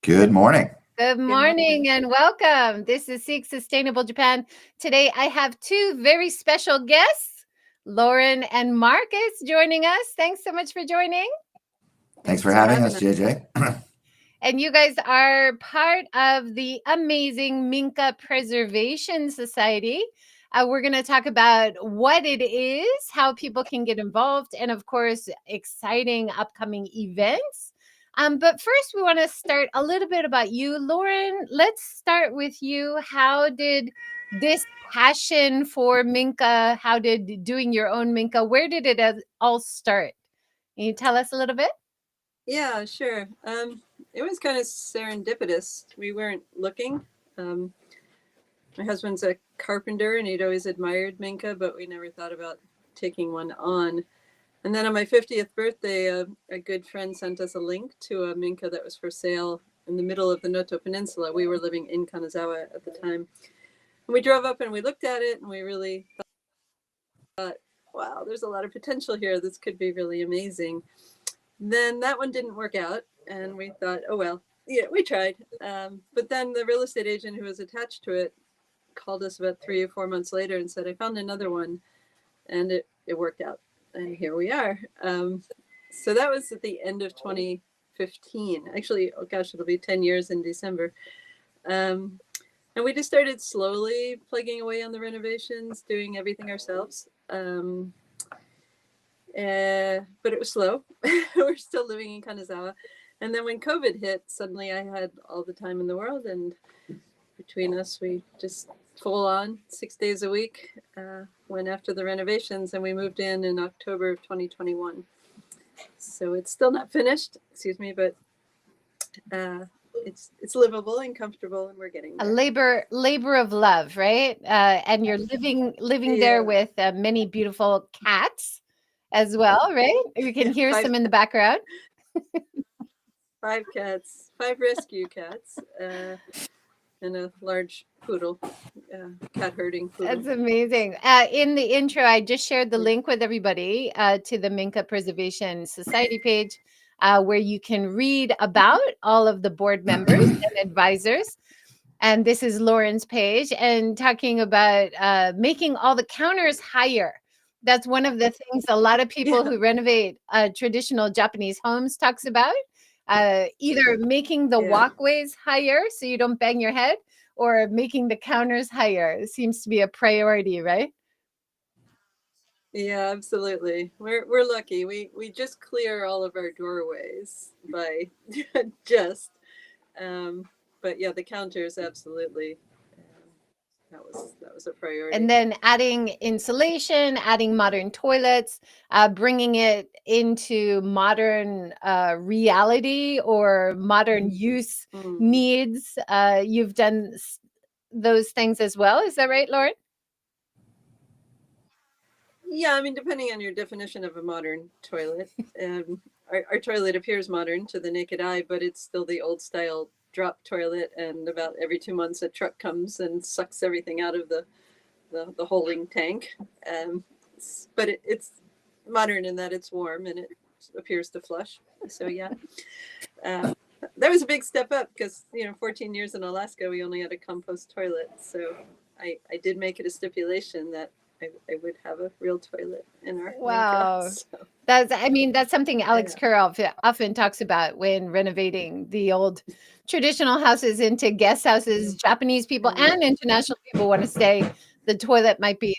Good morning. Good morning and welcome. This is Seek Sustainable Japan. Today I have two very special guests, Lauren and Marcus, joining us. Thanks so much for joining. Thanks for having us, JJ. And you guys are part of the amazing Minka Preservation Society. We're going to talk about what it is, how people can get involved, and of course, exciting upcoming events. But first, we want to start a little bit about you, Lauren. Let's start with you. How did this passion for Minka, how did doing your own Minka, where did it all start? Can you tell us a little bit? Yeah, sure. It was kind of serendipitous. We weren't looking. My husband's a carpenter and he'd always admired Minka, but we never thought about taking one on. And then on my 50th birthday, a good friend sent us a link to a Minka that was for sale in the middle of the Noto Peninsula. We were living in Kanazawa at the time. And we drove up and we looked at it and we really thought, wow, there's a lot of potential here. This could be really amazing. Then that one didn't work out. And we thought, oh, well, yeah, we tried. But then the real estate agent who was attached to it called us about 3 or 4 months later and said, I found another one. And it worked out. And here we are. So that was at the end of 2015. Actually, oh gosh, it'll be 10 years in December. And we just started slowly plugging away on the renovations, doing everything ourselves. But it was slow. We're still living in Kanazawa. And then when COVID hit, suddenly I had all the time in the world. And between us, we just full on 6 days a week went after the renovations, and we moved in October of 2021. So it's still not finished, but it's livable and comfortable, and we're getting there. A labor of love, right? And you're living there with many beautiful cats as well, right? You can hear some in the background. 5 cats, 5 rescue cats, and a large poodle, cat herding poodle. That's amazing. In the intro, I just shared the link with everybody to the Minka Preservation Society page, where you can read about all of the board members and advisors. And this is Lauren's page, and talking about making all the counters higher. That's one of the things a lot of people who renovate traditional Japanese homes talks about. Either making the walkways higher so you don't bang your head, or making the counters higher. It seems to be a priority, right? Yeah, absolutely. We're lucky. We just clear all of our doorways by just. But yeah, the counters, absolutely. That was a priority. And then adding insulation, adding modern toilets, bringing it into modern reality or modern use needs. You've done those things as well. Is that right, Lauren? Yeah, I mean, depending on your definition of a modern toilet, our toilet appears modern to the naked eye, but it's still the old style drop toilet, and about every 2 months a truck comes and sucks everything out of the holding tank. But it's modern in that it's warm and it appears to flush. So yeah, that was a big step up because 14 years in Alaska we only had a compost toilet. So I did make it a stipulation that I would have a real toilet in our house. So. That's something Alex Kerr often talks about when renovating the old traditional houses into guest houses. Japanese people and international people want to stay. The toilet might be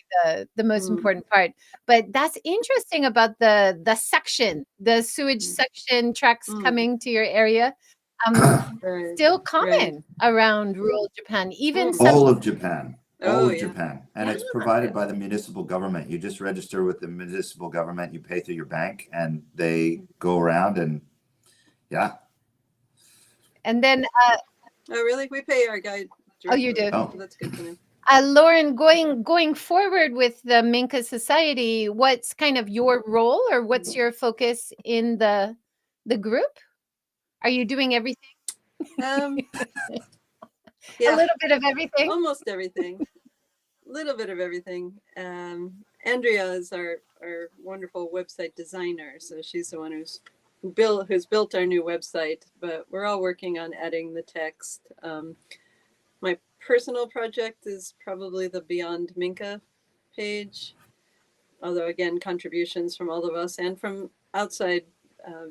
the most important part. But that's interesting about the suction, the sewage suction trucks coming to your area. Still common around rural Japan, even all of Japan. All of Japan. And it's provided by the municipal government. You just register with the municipal government, you pay through your bank, and they go around and And then oh really? We pay our guide. Oh, you do? Oh. That's good to know. Lauren, going forward with the Minka Society, what's kind of your role, or what's your focus in the group? Are you doing everything? Yeah, a little bit of everything. Almost everything. A little bit of everything. Andrea is our wonderful website designer, so she's the one who's who's built our new website, but we're all working on adding the text. My personal project is probably the Beyond Minka page, although again, contributions from all of us and from outside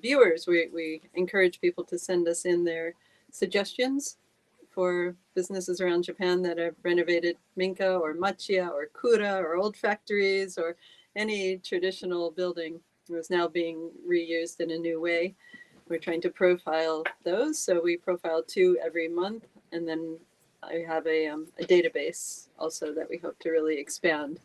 viewers. We encourage people to send us in their suggestions for businesses around Japan that have renovated Minka or machiya or kura or old factories or any traditional building was now being reused in a new way. We're trying to profile those. So we profile 2 every month. And then I have a database also that we hope to really expand.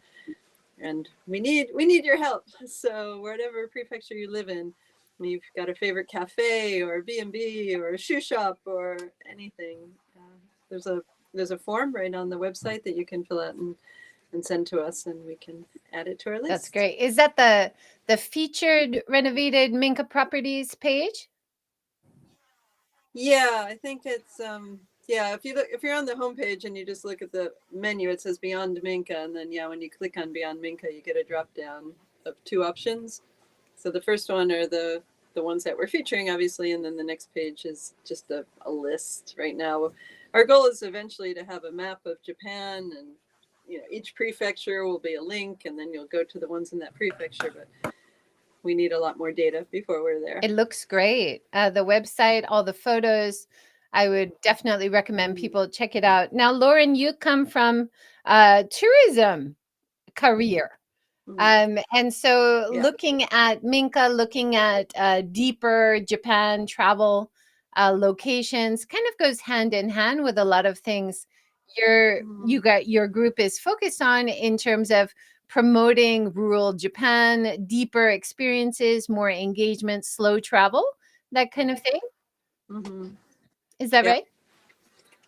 And we need your help. So whatever prefecture you live in, you've got a favorite cafe or B&B or a shoe shop or anything, there's a form right on the website that you can fill out and send to us, and we can add it to our list. That's great. Is that the featured renovated Minka properties page? Yeah, I think it's yeah. If you're on the homepage and you just look at the menu, it says Beyond Minka, and then when you click on Beyond Minka, you get a drop down of 2 options. So the first one are the ones that we're featuring, obviously, and then the next page is just a list. Right now, our goal is eventually to have a map of Japan, and each prefecture will be a link, and then you'll go to the ones in that prefecture. But we need a lot more data before we're there. It looks great. The website, all the photos. I would definitely recommend people check it out. Now, Lauren, you come from tourism career. And so looking at Minka, looking at deeper Japan travel locations kind of goes hand in hand with a lot of things your group is focused on in terms of promoting rural Japan, deeper experiences, more engagement, slow travel, that kind of thing. Mm-hmm. Is that right?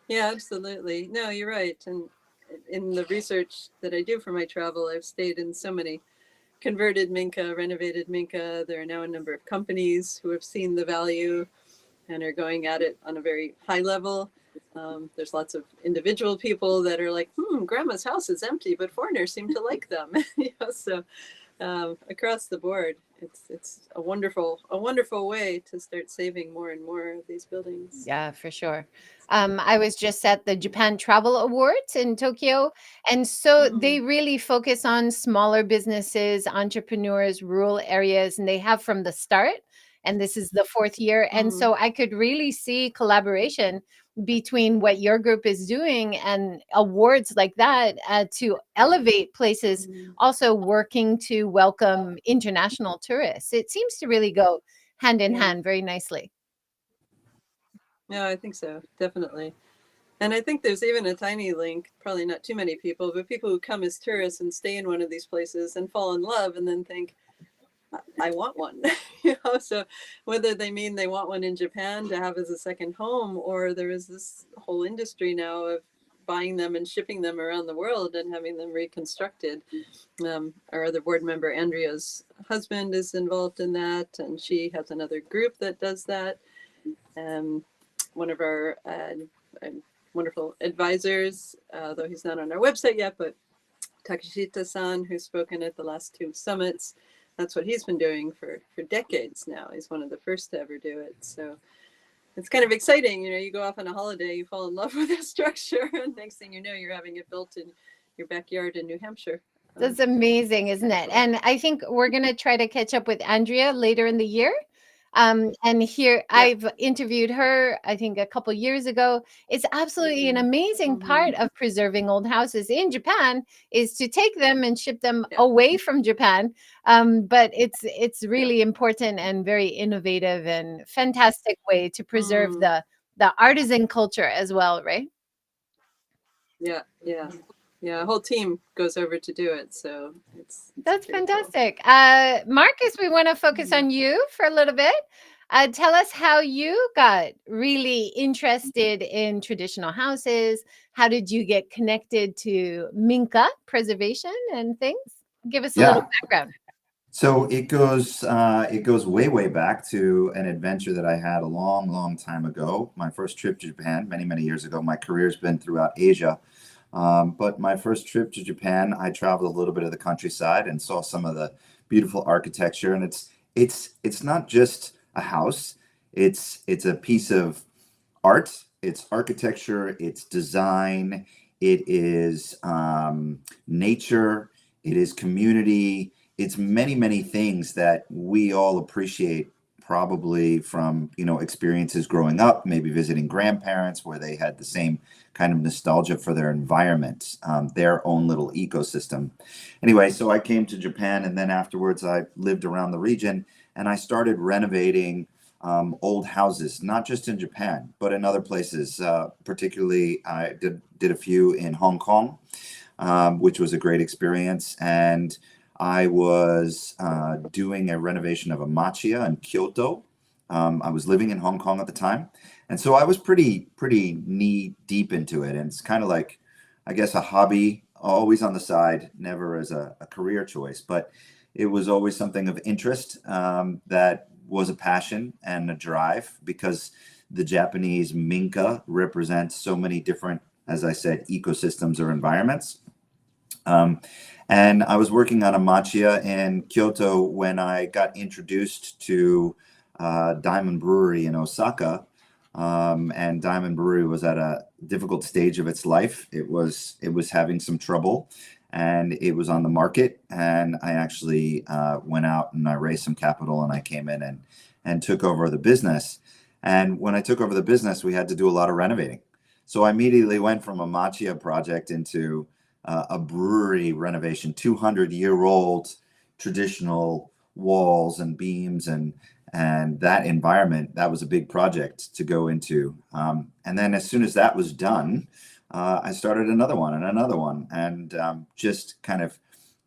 Yeah, absolutely. No, you're right. And in the research that I do for my travel, I've stayed in so many converted Minka, renovated Minka. There are now a number of companies who have seen the value and are going at it on a very high level. There's lots of individual people that are like, grandma's house is empty, but foreigners seem to like them. So across the board, it's a wonderful way to start saving more and more of these buildings. Yeah, for sure. I was just at the Japan Travel Awards in Tokyo, and so they really focus on smaller businesses, entrepreneurs, rural areas, and they have from the start. And this is the 4th year, and so I could really see collaboration between what your group is doing and awards like that to elevate places, also working to welcome international tourists. It seems to really go hand in hand very nicely. Yeah, I think so, definitely. And I think there's even a tiny link, probably not too many people, but people who come as tourists and stay in one of these places and fall in love and then think, I want one. So whether they mean they want one in Japan to have as a second home, or there is this whole industry now of buying them and shipping them around the world and having them reconstructed. Our other board member, Andrea's husband, is involved in that, and she has another group that does that. One of our wonderful advisors, though he's not on our website yet, but Takashita-san, who's spoken at the last 2 summits, that's what he's been doing for decades now. He's one of the first to ever do it. So it's kind of exciting. You go off on a holiday, you fall in love with a structure, and next thing you know, you're having it built in your backyard in New Hampshire. That's amazing, isn't it? And I think we're going to try to catch up with Andrea later in the year. And here I've interviewed her, I think a couple years ago. It's absolutely an amazing part of preserving old houses in Japan is to take them and ship them away from Japan. But it's really important and very innovative and fantastic way to preserve the artisan culture as well, right? Yeah. A whole team goes over to do it. So that's fantastic. Cool. Marcus, we want to focus on you for a little bit. Tell us how you got really interested in traditional houses. How did you get connected to Minka preservation and things? Give us a little background. So it goes way back to an adventure that I had a long time ago. My first trip to Japan many years ago. My career's been throughout Asia. But my first trip to Japan, I traveled a little bit of the countryside and saw some of the beautiful architecture. And it's not just a house. It's a piece of art, it's architecture, it's design, it is nature, it is community, it's many, many things that we all appreciate probably from, experiences growing up, maybe visiting grandparents where they had the same kind of nostalgia for their environment, their own little ecosystem. Anyway, so I came to Japan, and then afterwards I lived around the region, and I started renovating old houses, not just in Japan, but in other places. Particularly, I did a few in Hong Kong, which was a great experience. And I was doing a renovation of a machiya in Kyoto. I was living in Hong Kong at the time, and so I was pretty knee deep into it. And it's kind of like, I guess, a hobby, always on the side, never as a career choice, but it was always something of interest that was a passion and a drive, because the Japanese Minka represents so many different, as I said, ecosystems or environments. And I was working on a machiya in Kyoto when I got introduced to Diamond Brewery in Osaka. And Diamond Brewery was at a difficult stage of its life. It was having some trouble, and it was on the market. And I actually went out and I raised some capital, and I came in and took over the business. And when I took over the business, we had to do a lot of renovating. So I immediately went from a machiya project into a brewery renovation, 200-year-old traditional walls and beams, and that environment. That was a big project to go into. And then as soon as that was done, I started another one and another one, and just kind of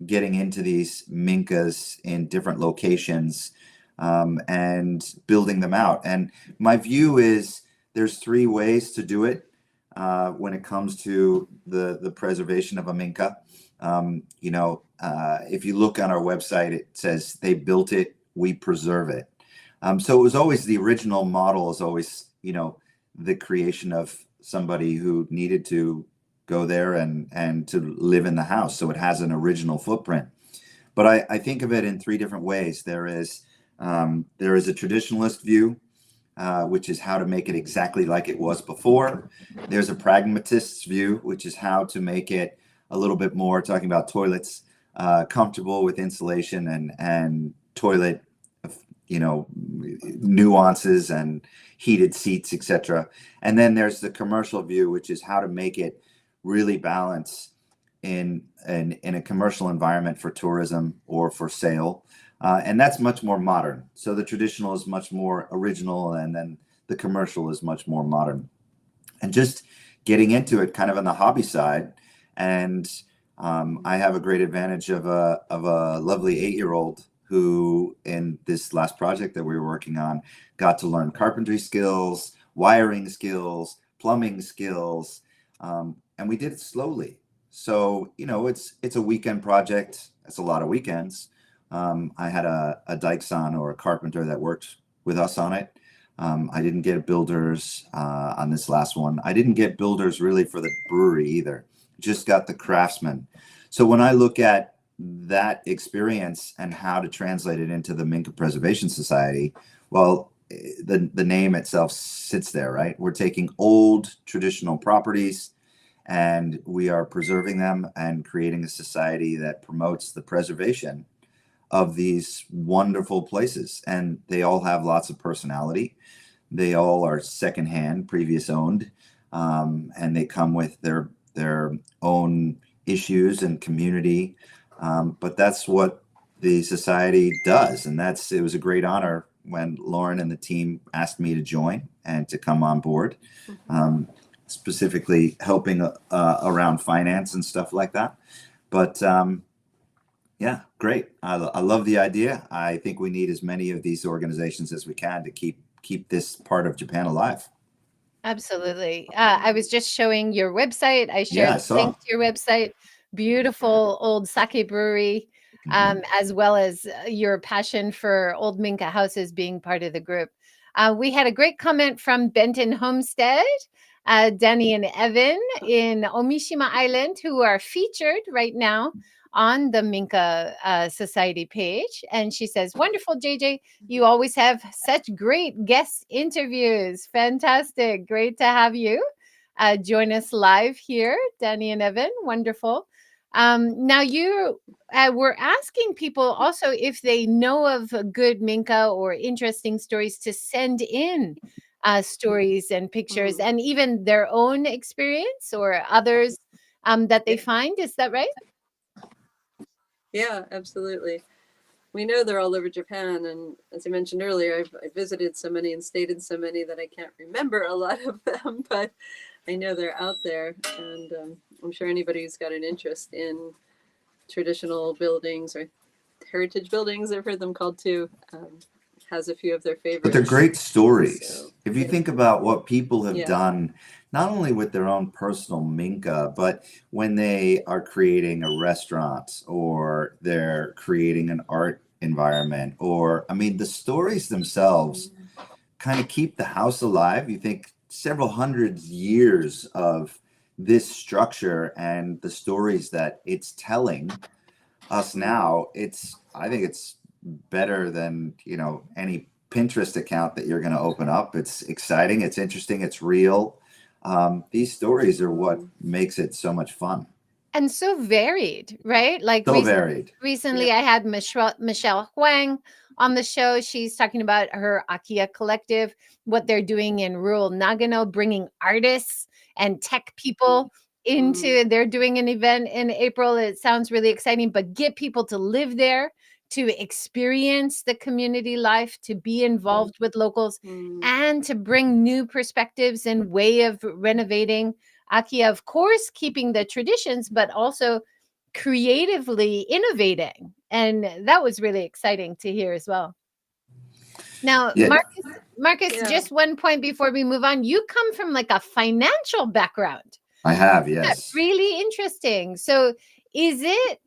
getting into these Minkas in different locations, and building them out. And my view is there's three ways to do it when it comes to the preservation of a Minka. If you look on our website, it says they built it, we preserve it. So it was always the original model is always, the creation of somebody who needed to go there and to live in the house. So it has an original footprint. But I think of it in three different ways. There is a traditionalist view, which is how to make it exactly like it was before. There's a pragmatist's view, which is how to make it a little bit more, talking about toilets, comfortable with insulation and toilet, nuances and heated seats, etc. And then there's the commercial view, which is how to make it really balance in a commercial environment for tourism or for sale. And that's much more modern. So the traditional is much more original, and then the commercial is much more modern. And just getting into it kind of on the hobby side. And I have a great advantage of a lovely 8-year-old who, in this last project that we were working on, got to learn carpentry skills, wiring skills, plumbing skills, and we did it slowly. So, it's a weekend project. It's a lot of weekends. I had a Dikeson or a carpenter that worked with us on it. I didn't get builders on this last one. I didn't get builders really for the brewery either. Just got the craftsmen. So when I look at that experience and how to translate it into the Minka Preservation Society, well, the name itself sits there, right? We're taking old traditional properties and we are preserving them and creating a society that promotes the preservation of these wonderful places. And they all have lots of personality. They all are secondhand, previous owned, and they come with their own issues and community. But that's what the society does. And it was a great honor when Lauren and the team asked me to join and to come on board, specifically helping around finance and stuff like that. But yeah, great. I love the idea. I think we need as many of these organizations as we can to keep this part of Japan alive. Absolutely. I was just showing your website. I shared Yeah, I the saw. link to your website. Beautiful old sake brewery, as well as your passion for old Minka houses being part of the group. We had a great comment from Benton Homestead, Danny and Evan in Omishima Island, who are featured right now on the Minka Society page. And she says, "Wonderful, JJ. You always have such great guest interviews. Fantastic. Great to have you. Join us live here, Danny and Evan. Wonderful. Now you were asking people also if they know of a good Minka or interesting stories to send in stories and pictures and even their own experience or others that they find. Is that right? Yeah, absolutely. We know they're all over Japan, and as I mentioned earlier, I visited so many and stayed in so many that I can't remember a lot of them, but I know they're out there, and I'm sure anybody who's got an interest in traditional buildings or heritage buildings, I've heard them called too, has a few of their favorites. But they're great stories. So, If you think about what people have done, not only with their own personal Minka, but when they are creating a restaurant or they're creating an art environment, or, I mean, the stories themselves kind of keep the house alive. You think several hundred years of this structure and the stories that it's telling us now, I think it's better than, any Pinterest account that you're going to open up. It's exciting, it's interesting, it's real. These stories are what makes it so much fun. And so varied, right? Like So varied. recently I had Michelle Huang on the show. She's talking about her Akia collective, what they're doing in rural Nagano, bringing artists and tech people into, they're doing an event in April. It sounds really exciting, but get people to live there, to experience the community life, to be involved with locals, and to bring new perspectives and way of renovating Akia, of course, keeping the traditions, but also creatively innovating. And that was really exciting to hear as well. Now, Marcus, just one point before we move on. You come from like a financial background. I have, yes. That's really interesting. So is it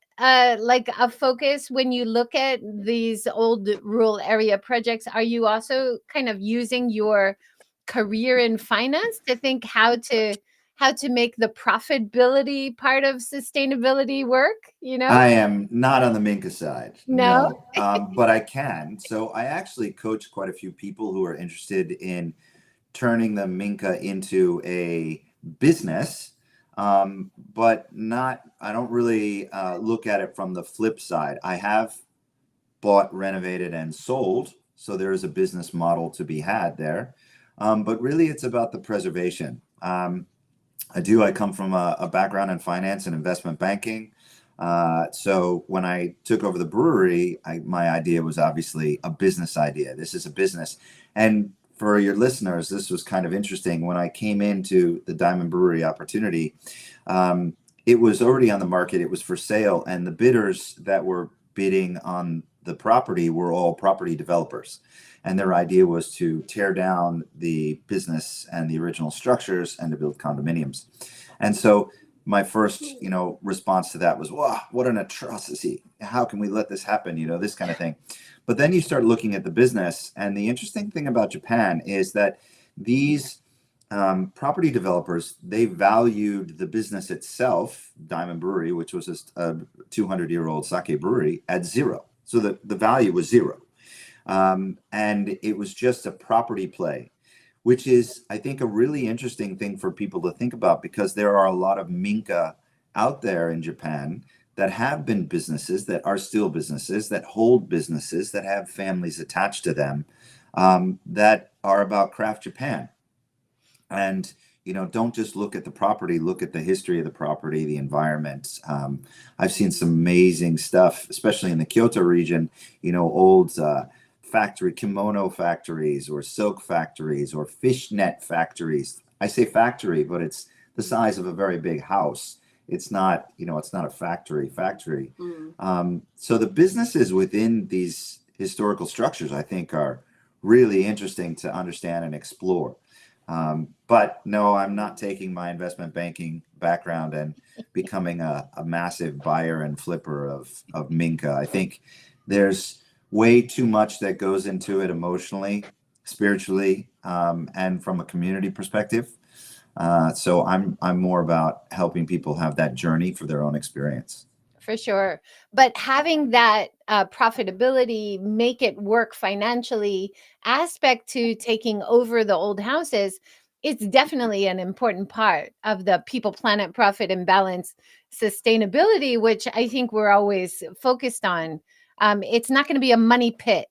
like a focus when you look at these old rural area projects? Are you also kind of using your career in finance to think how to make the profitability part of sustainability work? I am not on the Minka side. No. But I can. So I actually coach quite a few people who are interested in turning the Minka into a business. But I don't really look at it from the flip side. I have bought, renovated, and sold. So there is a business model to be had there. But really, it's about the preservation. I come from a background in finance and investment banking. So when I took over the brewery, my idea was obviously a business idea. This is a business. And for your listeners, this was kind of interesting. When I came into the Diamond Brewery opportunity, it was already on the market. It was for sale. And the bidders that were bidding on the property were all property developers. And their idea was to tear down the business and the original structures and to build condominiums. And so my first, response to that was, wow, what an atrocity. How can we let this happen? This kind of thing. But then you start looking at the business. And the interesting thing about Japan is that these property developers, they valued the business itself, Diamond Brewery, which was a 200-year-old sake brewery, at zero. So the value was zero. And it was just a property play, which is, I think, a really interesting thing for people to think about, because there are a lot of Minka out there in Japan that have been businesses, that are still businesses, that hold businesses, that have families attached to them, that are about craft Japan. And, don't just look at the property, look at the history of the property, the environment. I've seen some amazing stuff, especially in the Kyoto region, old kimono factories or silk factories or fishnet factories. I say factory, but it's the size of a very big house. It's not, it's not a factory. So the businesses within these historical structures, I think, are really interesting to understand and explore. But no, I'm not taking my investment banking background and becoming a massive buyer and flipper of Minka. I think there's way too much that goes into it emotionally, spiritually, and from a community perspective. So I'm more about helping people have that journey for their own experience. For sure. But having that profitability, make it work financially aspect to taking over the old houses, it's definitely an important part of the people, planet, profit, and balance sustainability, which I think we're always focused on. It's not going to be a money pit.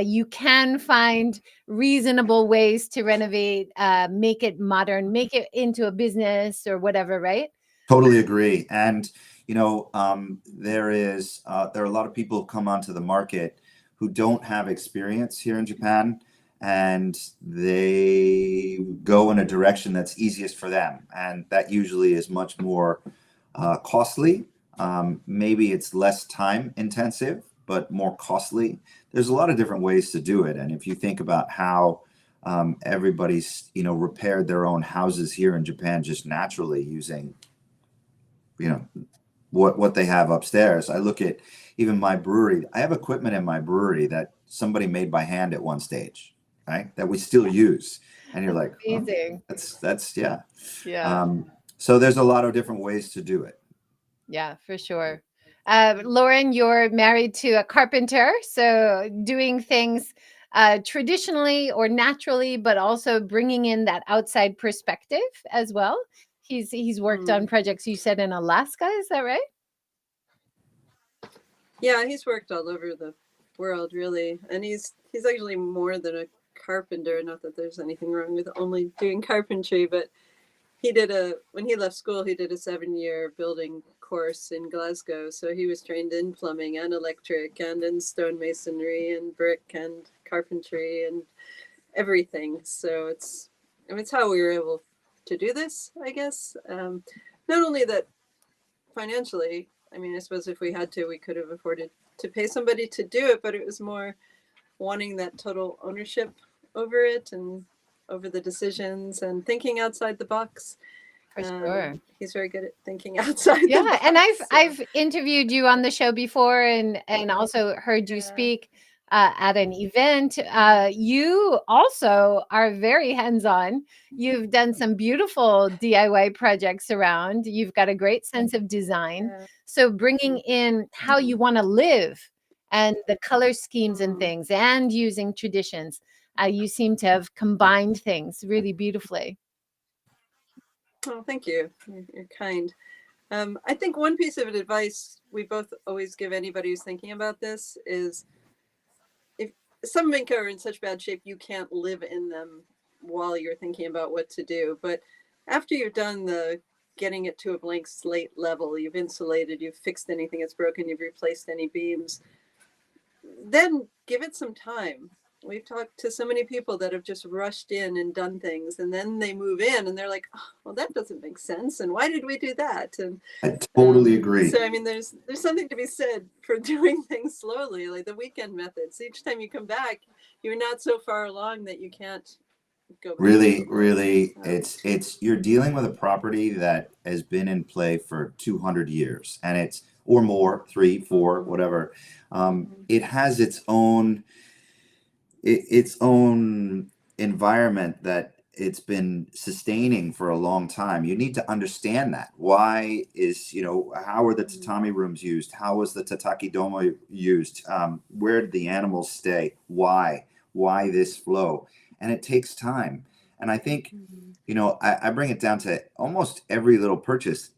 You can find reasonable ways to renovate, make it modern, make it into a business or whatever, right? Totally agree. And there are a lot of people who come onto the market who don't have experience here in Japan, and they go in a direction that's easiest for them, and that usually is much more costly. Maybe it's less time intensive, but more costly. There's a lot of different ways to do it, and if you think about how everybody's repaired their own houses here in Japan just naturally using what they have upstairs. I look at even my brewery. I have equipment in my brewery that somebody made by hand at one stage, right? That we still use. And you're like, oh, Amazing. that's yeah. Yeah. So there's a lot of different ways to do it. Yeah, for sure. Lauren, you're married to a carpenter, so doing things traditionally or naturally, but also bringing in that outside perspective as well. He's worked on projects, you said, in Alaska, is that right? Yeah, he's worked all over the world, really, and he's actually more than a carpenter. Not that there's anything wrong with only doing carpentry, but when he left school, he did a 7-year building course in Glasgow. So he was trained in plumbing and electric and in stonemasonry and brick and carpentry and everything. So it's how we were able to do this, I guess. Not only that financially, I mean, I suppose if we had to, we could have afforded to pay somebody to do it, but it was more wanting that total ownership over it and over the decisions and thinking outside the box. For sure. He's very good at thinking outside Yeah, the box. and I've interviewed you on the show before, and also heard you speak at an event. You also are very hands-on. You've done some beautiful DIY projects around. You've got a great sense of design. So bringing in how you want to live and the color schemes and things, and using traditions, you seem to have combined things really beautifully. Oh, thank you. You're kind. I think one piece of advice we both always give anybody who's thinking about this is, if some Minka are in such bad shape you can't live in them while you're thinking about what to do. But after you've done the getting it to a blank slate level, you've insulated, you've fixed anything that's broken, you've replaced any beams, then give it some time. We've talked to so many people that have just rushed in and done things, and then they move in and they're like, oh, well, that doesn't make sense, and why did we do that? And I totally agree. So I mean, there's something to be said for doing things slowly, like the weekend methods. Each time you come back, you're not so far along that you can't go back. Really, it's you're dealing with a property that has been in play for 200 years, and it's or more, 3, 4, whatever. It has its own environment that it's been sustaining for a long time. You need to understand that. Why is, how are the tatami rooms used? How was the tataki domo used? Where did the animals stay? Why this flow? And it takes time. And I think, I bring it down to almost every little purchase.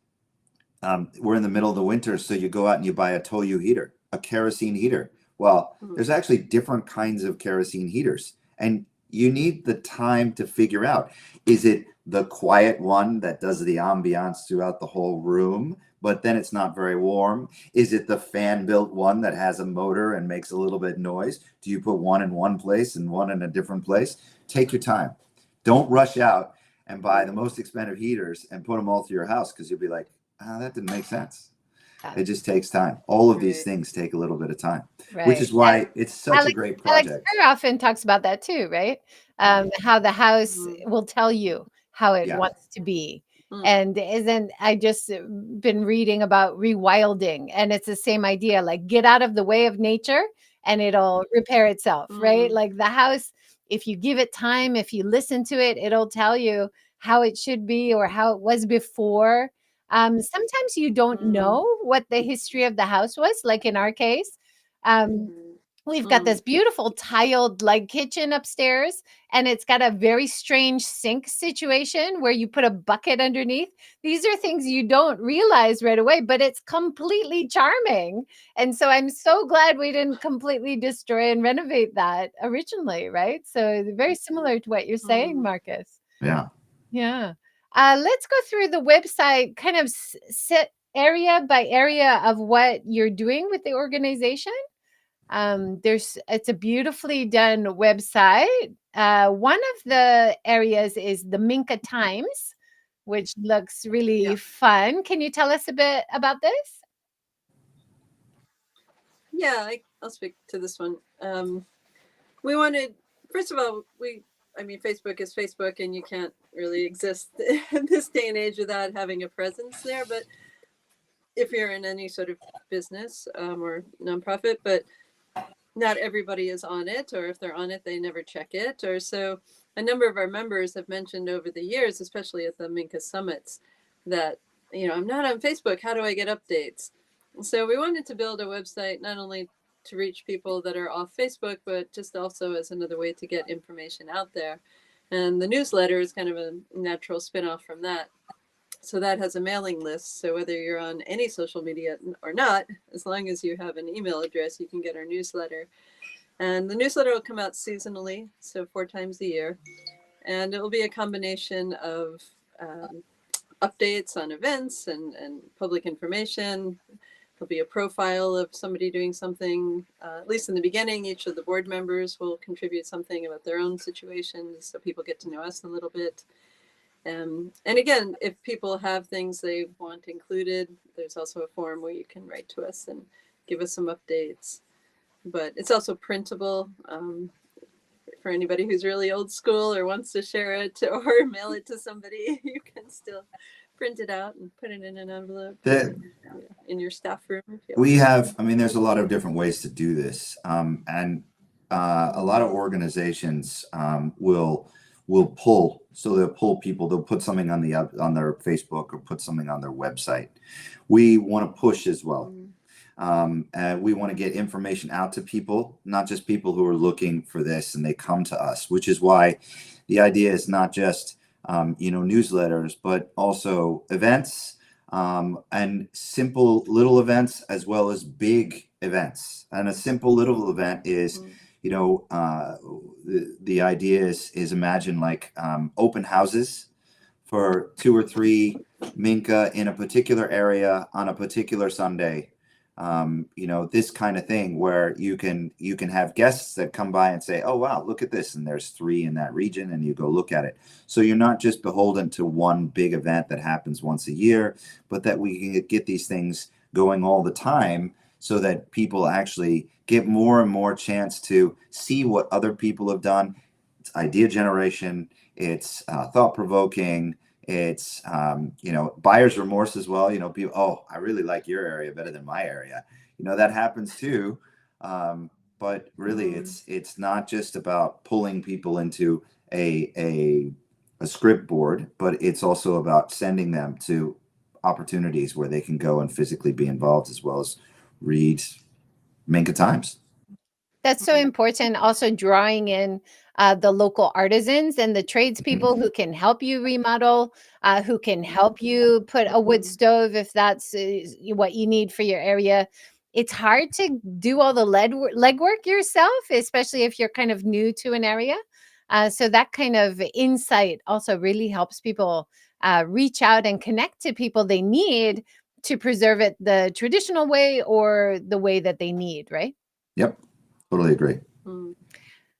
We're in the middle of the winter, so you go out and you buy a Toyu heater, a kerosene heater. Well, there's actually different kinds of kerosene heaters, and you need the time to figure out, is it the quiet one that does the ambiance throughout the whole room, but then it's not very warm? Is it the fan-built one that has a motor and makes a little bit noise? Do you put one in one place and one in a different place? Take your time. Don't rush out and buy the most expensive heaters and put them all through your house, because you'll be like, that didn't make sense. It just takes time. All of these things take a little bit of time, which is why it's such a great project. Alex very often talks about that too, right? How the house will tell you how it wants to be. And isn't I just been reading about rewilding, and it's the same idea, like get out of the way of nature and it'll repair itself, right? Like the house, if you give it time, if you listen to it, it'll tell you how it should be or how it was before. Sometimes you don't know what the history of the house was, like in our case. We've got this beautiful tiled like kitchen upstairs, and it's got a very strange sink situation where you put a bucket underneath. These are things you don't realize right away, but it's completely charming. And so I'm so glad we didn't completely destroy and renovate that originally, right? So very similar to what you're saying, Marcus. Yeah. Yeah. Let's go through the website, kind of set area by area of what you're doing with the organization. It's a beautifully done website. One of the areas is the Minka Times, which looks really fun. Can you tell us a bit about this? Yeah, I'll speak to this one. We wanted, first of all, Facebook is Facebook, and you can't really exist in this day and age without having a presence there. But if you're in any sort of business or nonprofit, but not everybody is on it, or if they're on it, they never check it. Or so a number of our members have mentioned over the years, especially at the Minka summits, that, I'm not on Facebook. How do I get updates? So we wanted to build a website not only to reach people that are off Facebook, but just also as another way to get information out there. And the newsletter is kind of a natural spin-off from that. So that has a mailing list. So whether you're on any social media or not, as long as you have an email address, you can get our newsletter. And the newsletter will come out seasonally, so 4 times a year. And it will be a combination of updates on events and public information. There'll be a profile of somebody doing something, at least in the beginning. Each of the board members will contribute something about their own situations, so people get to know us a little bit. And again, if people have things they want included, there's also a form where you can write to us and give us some updates. But it's also printable for anybody who's really old school or wants to share it or mail it to somebody. You can still print it out and put it in an envelope in your staff room. There's a lot of different ways to do this. And a lot of organizations will pull. So they'll pull people, they'll put something on their Facebook or put something on their website. We want to push as well. And we want to get information out to people, not just people who are looking for this and they come to us, which is why the idea is not just, newsletters, but also events and simple little events as well as big events. And a simple little event is, the idea is imagine like open houses for 2 or 3 Minka in a particular area on a particular Sunday. This kind of thing where you can have guests that come by and say, oh, wow, look at this. And there's 3 in that region, and you go look at it. So you're not just beholden to one big event that happens once a year, but that we can get these things going all the time so that people actually get more and more chance to see what other people have done. It's idea generation. It's thought-provoking. It's, buyer's remorse as well. People, oh, I really like your area better than my area. That happens too. But really it's not just about pulling people into a script board, but it's also about sending them to opportunities where they can go and physically be involved as well as read Minka Times. That's so important. Also drawing in the local artisans and the tradespeople who can help you remodel, who can help you put a wood stove if that's what you need for your area. It's hard to do all the legwork yourself, especially if you're kind of new to an area. So that kind of insight also really helps people reach out and connect to people they need to preserve it the traditional way or the way that they need, right? Yep. Totally agree.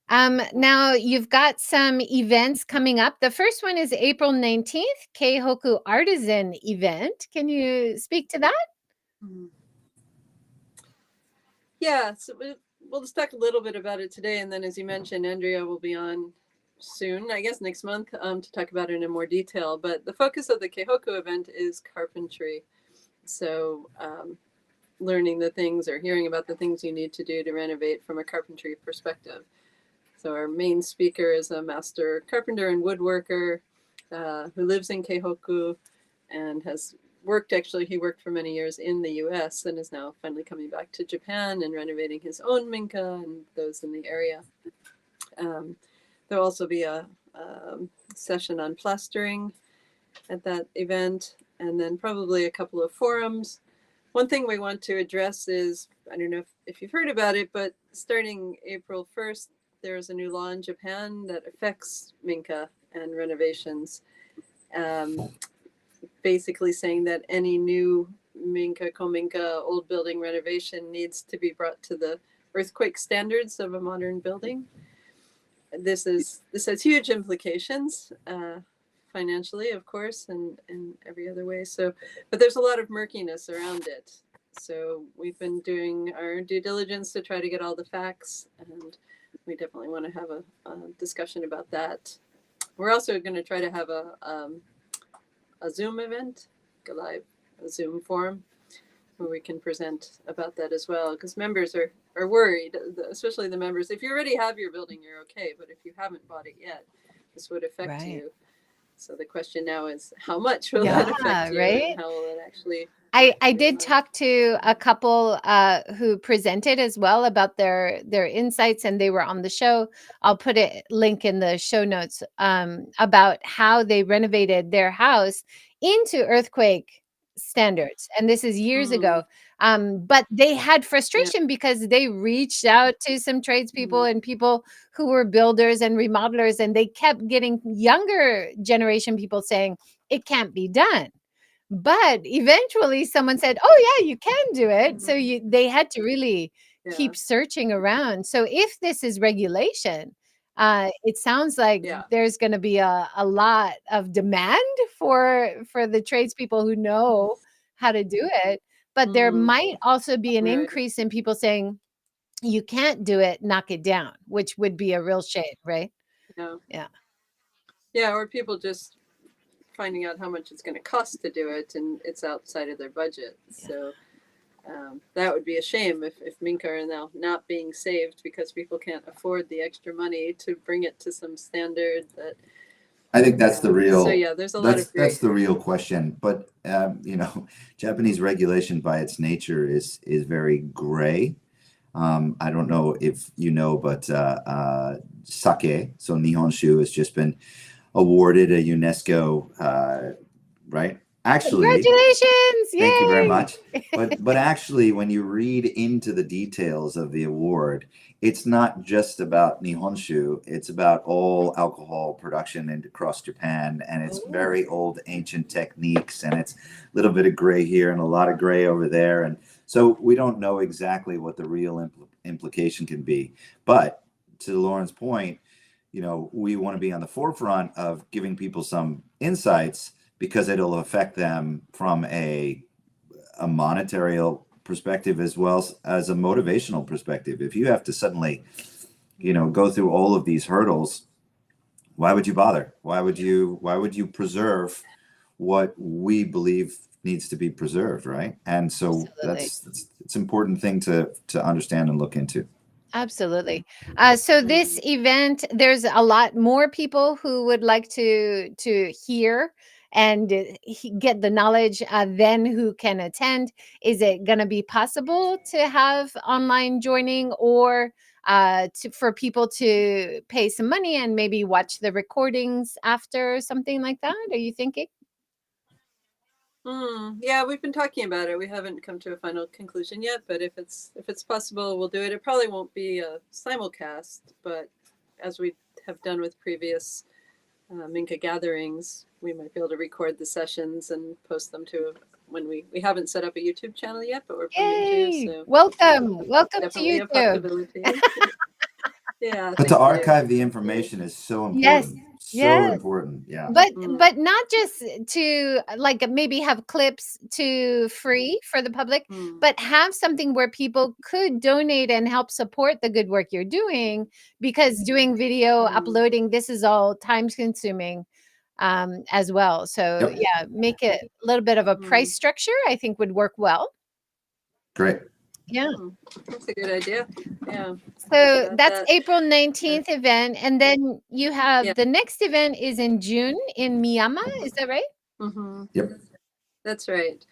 Now you've got some events coming up. The first one is April 19th, Keihoku Artisan event. Can you speak to that? Yeah, so we'll just talk a little bit about it today. And then, as you mentioned, Andrea will be on soon, I guess next month, to talk about it in more detail. But the focus of the Keihoku event is carpentry. So learning the things or hearing about the things you need to do to renovate from a carpentry perspective. So our main speaker is a master carpenter and woodworker who lives in Keihoku and has he worked for many years in the US and is now finally coming back to Japan and renovating his own Minka and those in the area. There'll also be a session on plastering at that event, and then probably a couple of forums. One thing we want to address is, I don't know if you've heard about it, but starting April 1st, there's a new law in Japan that affects Minka and renovations. Basically saying that any new Minka, Kominka, old building renovation needs to be brought to the earthquake standards of a modern building. This has huge implications, financially, of course, and every other way. So, but there's a lot of murkiness around it. So we've been doing our due diligence to try to get all the facts, and we definitely want to have a discussion about that. We're also going to try to have a Zoom event, a Zoom forum, where we can present about that as well, because members are worried, especially the members. If you already have your building, you're okay, but if you haven't bought it yet, this would affect you. So the question now is, how much will that affect you, right? and how will it actually? I did talk to a couple who presented as well about their insights, and they were on the show. I'll put a link in the show notes about how they renovated their house into earthquake standards. And this is years ago. But they had frustration because they reached out to some tradespeople and people who were builders and remodelers, and they kept getting younger generation people saying it can't be done. But eventually someone said, oh yeah, you can do it. So they had to really keep searching around. So if this is regulation, it sounds like there's going to be a lot of demand for the tradespeople who know how to do it. But there might also be an increase in people saying, you can't do it, knock it down, which would be a real shame, right? Yeah, or people just finding out how much it's going to cost to do it, and it's outside of their budget. So that would be a shame if Minka are now not being saved because people can't afford the extra money to bring it to some standard. That I think that's the real. So yeah, there's a lot of that's the real question. But Japanese regulation by its nature is very gray. I don't know if you know, but sake, so Nihonshu, has just been awarded a UNESCO, right? Actually, congratulations! Yay! Thank you very much. But actually, when you read into the details of the award, it's not just about Nihonshu. It's about all alcohol production across Japan, and it's very old, ancient techniques, and it's a little bit of gray here and a lot of gray over there, and so we don't know exactly what the real implication can be. But to Lauren's point, we want to be on the forefront of giving people some insights because it'll affect them from a monetary perspective as well as a motivational perspective. If you have to suddenly, go through all of these hurdles, why would you bother? Why would you preserve what we believe needs to be preserved, right? And so it's an important thing to understand and look into. Absolutely. So this event, there's a lot more people who would like to hear and get the knowledge then who can attend. Is it going to be possible to have online joining, or for people to pay some money and maybe watch the recordings after, something like that? Are you thinking? Yeah, we've been talking about it. We haven't come to a final conclusion yet, but if it's possible, we'll do it. It probably won't be a simulcast, but as we have done with previous Minka gatherings, we might be able to record the sessions and post them to when we haven't set up a YouTube channel yet, but we're planning to. So welcome to definitely YouTube. A possibility. Yeah, but to archive the information is so important. Important. Yeah. But not just to maybe have clips to free for the public, but have something where people could donate and help support the good work you're doing, because doing video, uploading, this is all time consuming as well. So make it a little bit of a price structure, I think would work well. Great. Yeah. That's a good idea. Yeah. So that's April 19th event. And then you have the next event is in June in Miyama. Is that right? Yep. That's right.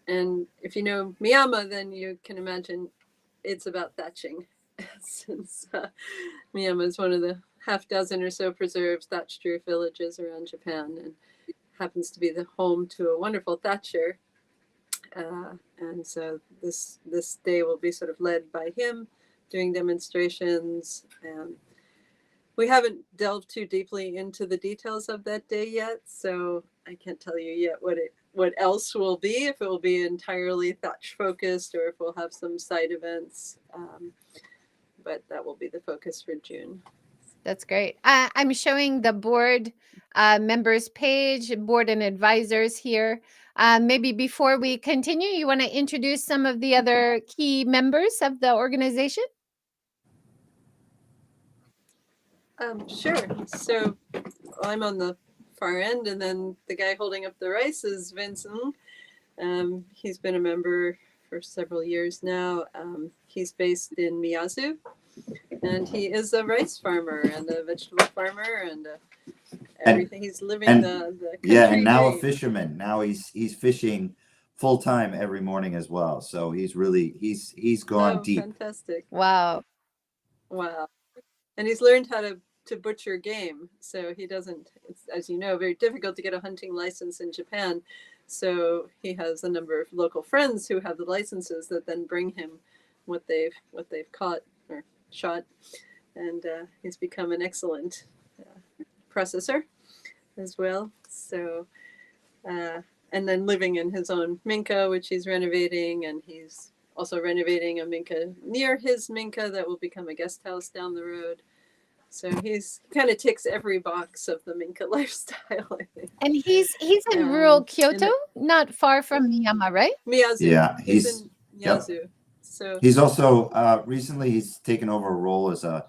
And if you know Miyama, then you can imagine it's about thatching, since Miyama is one of the half dozen or so preserved thatched roof villages around Japan, and happens to be the home to a wonderful thatcher. And so this day will be sort of led by him, doing demonstrations. We haven't delved too deeply into the details of that day yet, so I can't tell you yet what else will be, if it will be entirely thatch focused or if we'll have some side events. But that will be the focus for June. That's great. I'm showing the board members page, board and advisors here. Maybe before we continue, you want to introduce some of the other key members of the organization? Sure. So I'm on the far end, and then the guy holding up the rice is Vincent. He's been a member for several years now. He's based in Miyazu, and he is a rice farmer and a vegetable farmer and everything. He's living the country and now dream. a fisherman. Now he's fishing full time every morning as well. So he's gone deep. Fantastic. Wow. And he's learned how to butcher game. So he doesn't, it's, as you know, very difficult to get a hunting license in Japan. So he has a number of local friends who have the licenses that then bring him what they've caught or shot. And he's become an excellent processor as well. So, and then living in his own Minka, which he's renovating, and he's also renovating a Minka near his Minka that will become a guest house down the road. So he kind of ticks every box of the Minka lifestyle, I think. And he's in rural Kyoto, not far from Miyama, right? Miyazu. Yeah, he's in Miyazu. Yep. So he's also recently he's taken over a role as a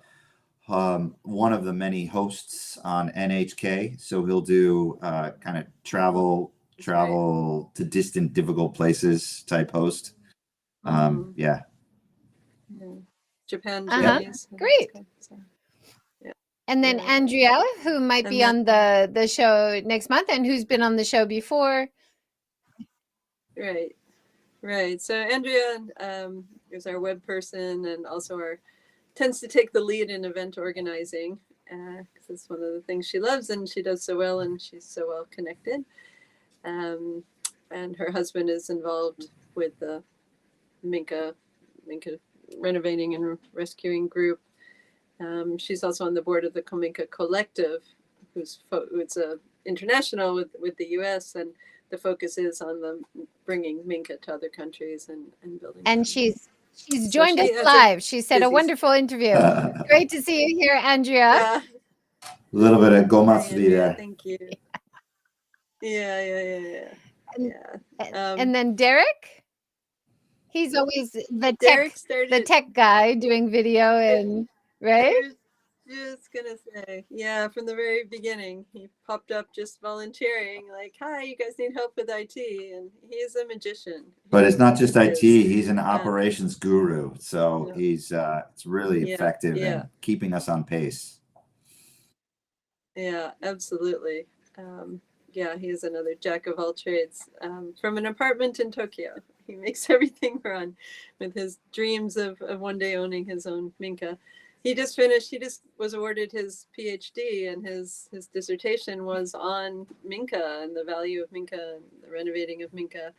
one of the many hosts on NHK. So he'll do kind of travel to distant, difficult places type host. Yeah. Japan journeys. Great. So, and then Andrea, who might be on the show next month and who's been on the show before. Right. So Andrea is our web person and also tends to take the lead in event organizing, because it's one of the things she loves and she does so well, and she's so well connected. And her husband is involved with the Minka renovating and rescuing group. She's also on the board of the Kominka Collective, who's international with the U.S., and the focus is on bringing Minka to other countries and building. And she's joined us live. She said a wonderful interview. Great to see you here, Andrea. A little bit of gomatsuri there. Thank you. Yeah. And then Derek. He's always the tech guy doing video and right. I was just gonna say, from the very beginning, he popped up just volunteering, like, "Hi, you guys need help with IT," and he's a magician. But it's not just IT; he's an operations guru. So he's it's really effective in keeping us on pace. Yeah, absolutely. He is another jack of all trades. From an apartment in Tokyo, he makes everything run with his dreams of one day owning his own Minka. He just was awarded his PhD, and his dissertation was on Minka and the value of Minka and the renovating of Minka.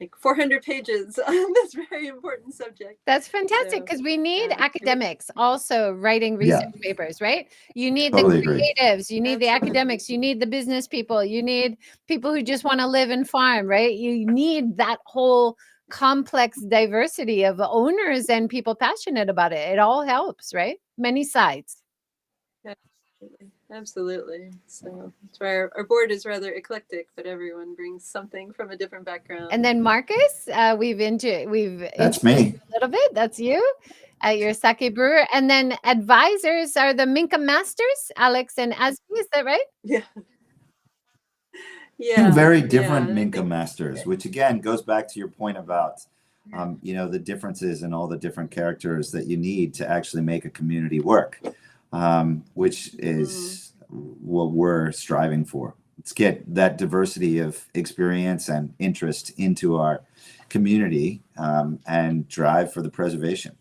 Like 400 pages on this very important subject. That's fantastic, because we need academics also writing research papers, right? You need the creatives, you need the academics, you need the business people, you need people who just want to live and farm, right? You need that whole complex diversity of owners and people passionate about it. It all helps, right? Many sides. Absolutely. So that's why our board is rather eclectic, but everyone brings something from a different background. And then Marcus, we've that's me a little bit. That's you. You're a sake brewer. And then advisors are the Minka Masters, Alex and Asby. Is that right? Yeah. Two very different Minka Masters, which again goes back to your point about the differences and all the different characters that you need to actually make a community work. Which is what we're striving for. let's get that diversity of experience and interest into our community, and drive for the preservation.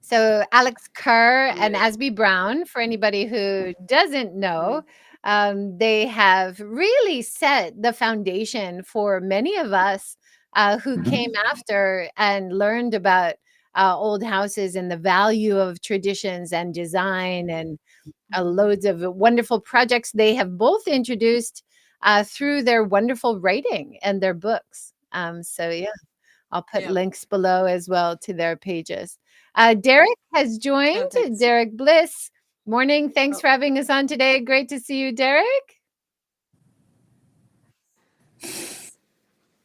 So Alex Kerr and Asby Brown, for anybody who doesn't know, they have really set the foundation for many of us who came after and learned about old houses and the value of traditions and design, and loads of wonderful projects they have both introduced through their wonderful writing and their books. So yeah, I'll put links below as well to their pages. Derek has joined. Derek Bliss. Morning. Thanks for having us on today. Great to see you, Derek.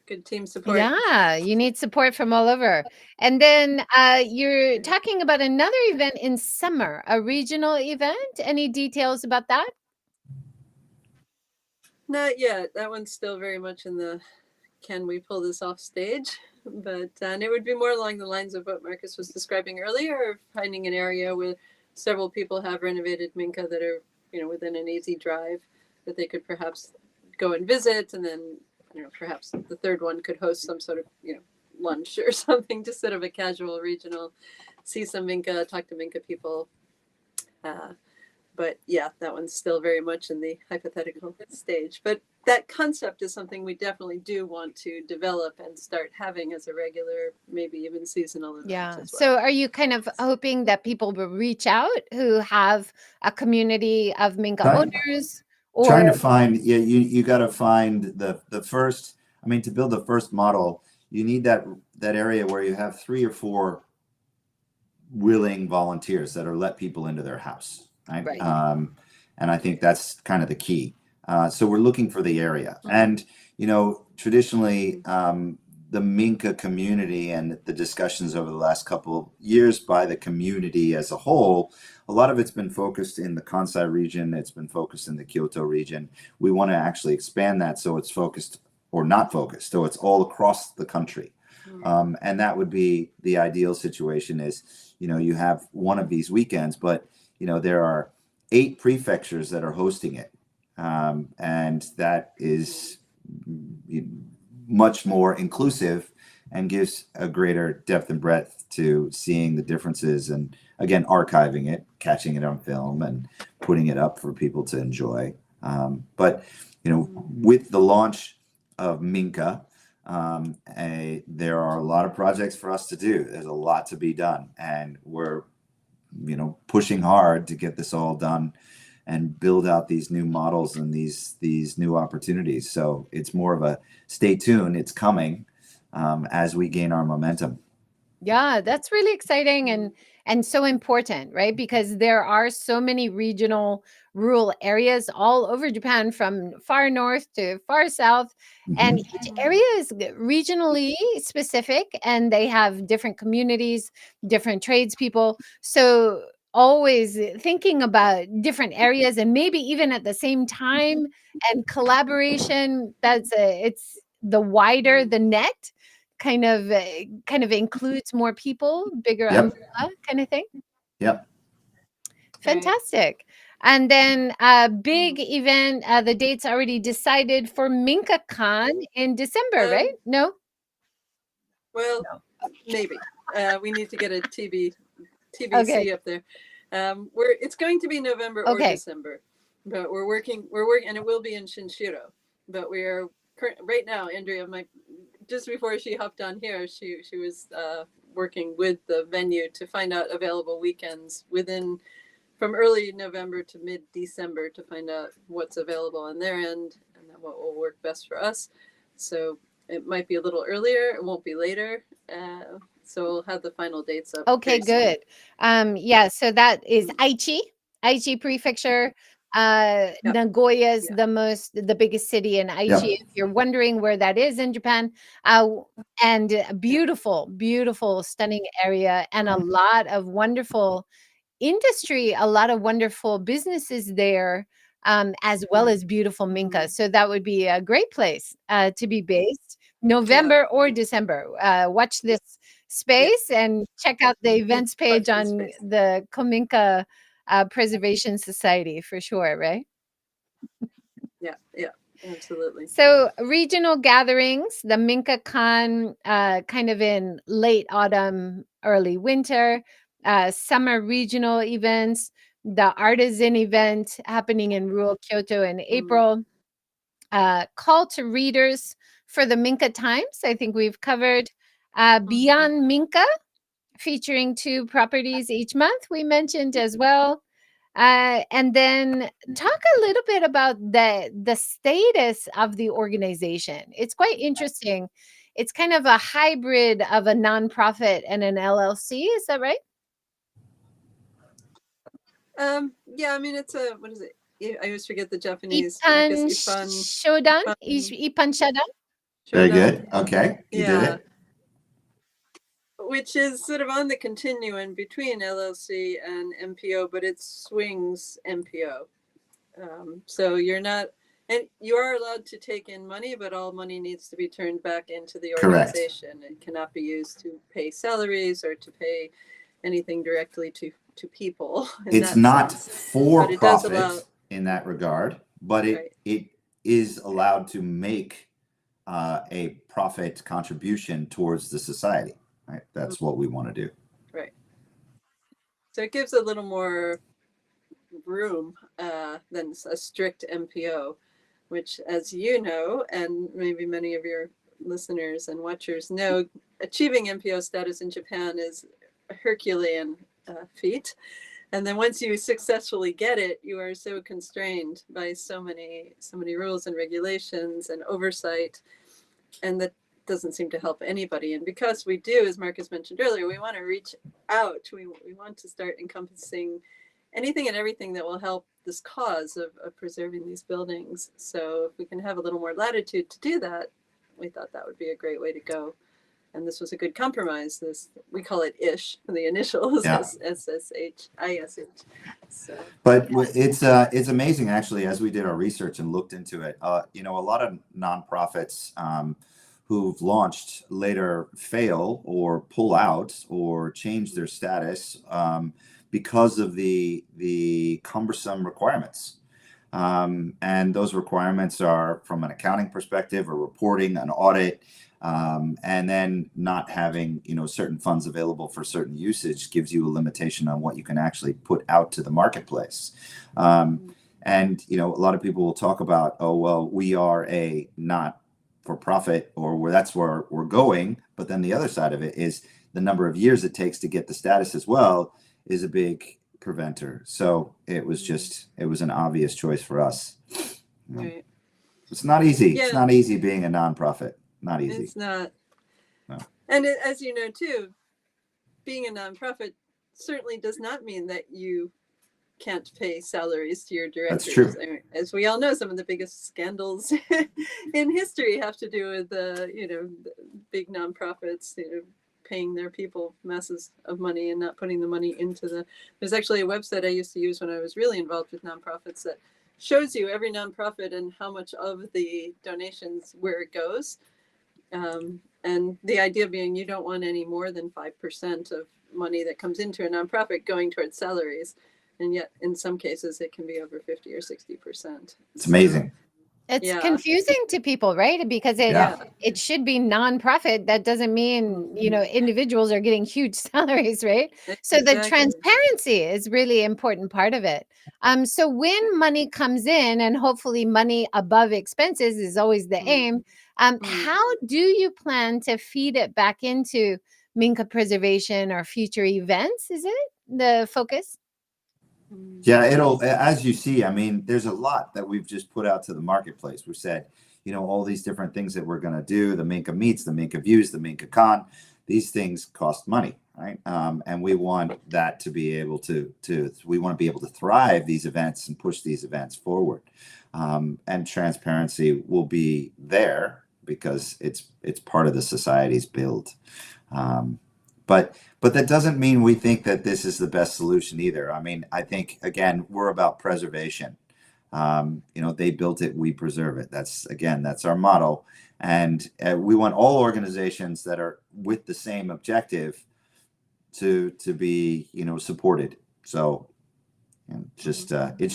Good team support. Yeah, you need support from all over. And then you're talking about another event in summer, a regional event. Any details about that? Not yet. That one's still very much in the can we pull this off stage? But and it would be more along the lines of what Marcus was describing earlier, finding an area where several people have renovated Minka that are, within an easy drive that they could perhaps go and visit, and then perhaps the third one could host some sort of lunch or something, just sort of a casual regional, see some Minka, talk to Minka people. But yeah, that one's still very much in the hypothetical stage. But that concept is something we definitely do want to develop and start having as a regular, maybe even seasonal event. Yeah. As well. So are you kind of hoping that people will reach out who have a community of Minka owners? Or trying to find, you got to find the first, to build the first model, you need that area where you have 3 or 4 willing volunteers that are let people into their house. Right. And I think that's kind of the key. So we're looking for the area. And, traditionally, the Minka community and the discussions over the last couple of years by the community as a whole, a lot of it's been focused in the Kansai region. It's been focused in the Kyoto region. We want to actually expand that so it's focused or not focused. So it's all across the country. And that would be the ideal situation is, you have one of these weekends, but there are 8 prefectures that are hosting it. And that is much more inclusive and gives a greater depth and breadth to seeing the differences and, again, archiving it, catching it on film and putting it up for people to enjoy. But, with the launch of Minka, there are a lot of projects for us to do. There's a lot to be done, and we're pushing hard to get this all done and build out these new models and these new opportunities. So it's more of a stay tuned. It's coming as we gain our momentum. Yeah, that's really exciting and so important, right? Because there are so many regional rural areas all over Japan, from far north to far south. And each area is regionally specific, and they have different communities, different tradespeople. So always thinking about different areas, and maybe even at the same time, and collaboration. It's the wider the net, kind of includes more people, bigger umbrella kind of thing. Yep. Fantastic. And then a big event, the date's already decided for Minka Con in December, right? No? Well, maybe. We need to get a TBC up there. It's going to be November or December, but we're working, and it will be in Shinshiro. But we are right now, Andrea, just before she hopped on here, she was working with the venue to find out available weekends from early November to mid-December to find out what's available on their end and then what will work best for us. So it might be a little earlier. It won't be later. So we'll have the final dates up. Okay, good. Yeah, so that is Aichi Prefecture. Nagoya is the biggest city in Aichi. If you're wondering where that is in Japan, and a beautiful, stunning area, and a lot of wonderful industry, a lot of wonderful businesses there, as well as beautiful Minka. So that would be a great place to be based. November or December. Watch this space and check out the events page on the Minka Preservation Society for sure, right? Yeah, yeah, absolutely. So regional gatherings, the Minka Con, kind of in late autumn, early winter, summer regional events, the artisan event happening in rural Kyoto in April, call to readers for the Minka Times, I think we've covered, Beyond Minka, featuring 2 properties each month, we mentioned as well. And then talk a little bit about the status of the organization. It's quite interesting. It's kind of a hybrid of a nonprofit and an LLC. Is that right? Yeah, I mean, it's a, what is it? I always forget the Japanese. I guess Ipan Shodan, Ipan Shadan. Very good. Okay, you did Yeah. it. Which is sort of on the continuum between LLC and MPO, but it swings MPO. So you're not, and you are allowed to take in money, but all money needs to be turned back into the Correct. organization. It cannot be used to pay salaries or to pay anything directly to people. It's not for But it does allow- profit in that regard, but Right. it is allowed to make a profit contribution towards the society. Right? That's what we want to do. Right. So it gives a little more room than a strict MPO, which, as you know, and maybe many of your listeners and watchers know, achieving MPO status in Japan is a Herculean feat. And then once you successfully get it, you are so constrained by so many rules and regulations and oversight, and that doesn't seem to help anybody. And because we do, as Marcus mentioned earlier, we want to reach out. We want to start encompassing anything and everything that will help this cause of preserving these buildings. So if we can have a little more latitude to do that, we thought that would be a great way to go. And this was a good compromise. This, we call it ISH, the initials, Yeah. SSH, ISH. So, But it's amazing, actually, as we did our research and looked into it. You know, a lot of nonprofits who've launched later fail or pull out or change their status because of the cumbersome requirements. And those requirements are from an accounting perspective, a reporting, an audit, and then not having, you know, certain funds available for certain usage gives you a limitation on what you can actually put out to the marketplace. And, you know, a lot of people will talk about, oh, well, we are a not for profit, or that's where we're going. But then the other side of it is the number of years it takes to get the status as well is a big preventer. So it was an obvious choice for us. You know, right. it's not easy. Yeah. It's not easy being a nonprofit. Not easy. It's not. No. And as you know, too, being a nonprofit certainly does not mean that you can't pay salaries to your directors. That's true. I mean, as we all know, some of the biggest scandals in history have to do with the big nonprofits, paying their people masses of money and not putting the money into the. There's actually a website I used to use when I was really involved with nonprofits that shows you every nonprofit and how much of the donations where it goes. And the idea being you don't want any more than 5% of money that comes into a nonprofit going towards salaries. And yet in some cases it can be over 50 or 60%. It's amazing. It's confusing to people, right? Because it should be nonprofit. That doesn't mean, individuals are getting huge salaries, right? So the transparency is really important part of it. So when money comes in, and hopefully money above expenses is always the aim, how do you plan to feed it back into Minka preservation or future events? Is it the focus? Yeah, it'll, as you see, I mean, there's a lot that we've just put out to the marketplace. We've said, all these different things that we're going to do, the Minka Meets, the Minka Views, the Minka Con, these things cost money, right? And we want that to be able we want to be able to thrive these events and push these events forward. And transparency will be there because it's part of the society's build. But that doesn't mean we think that this is the best solution either. I mean, I think, again, we're about preservation. They built it, we preserve it. That's our motto. And we want all organizations that are with the same objective to be, supported. So it's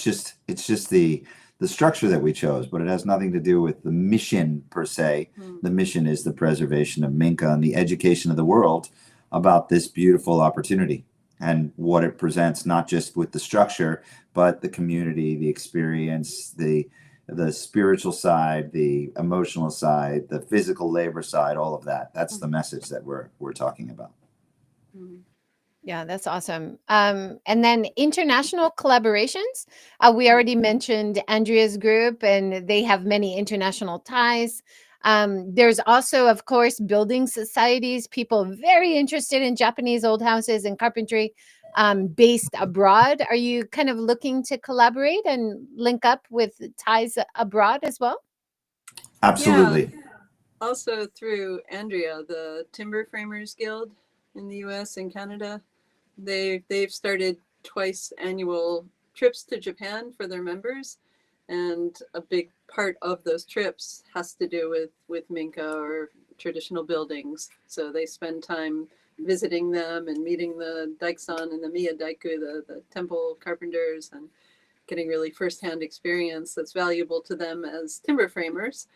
just the the structure that we chose, but it has nothing to do with the mission per se. The mission is the preservation of Minka and the education of the world about this beautiful opportunity and what it presents, not just with the structure, but the community, the experience, the spiritual side, the emotional side, the physical labor side, all of that. That's the message that we're talking about. Yeah, that's awesome. And then international collaborations. We already mentioned Andrea's group, and they have many international ties. There's also, of course, building societies, people very interested in Japanese old houses and carpentry based abroad. Are you kind of looking to collaborate and link up with ties abroad as well? Absolutely. Yeah. Also through Andrea, the Timber Framers Guild in the US and Canada. They've started twice annual trips to Japan for their members, and a big part of those trips has to do with Minka or traditional buildings. So they spend time visiting them and meeting the Daiksan and the Miyadaiku, the temple carpenters, and getting really firsthand experience that's valuable to them as timber framers.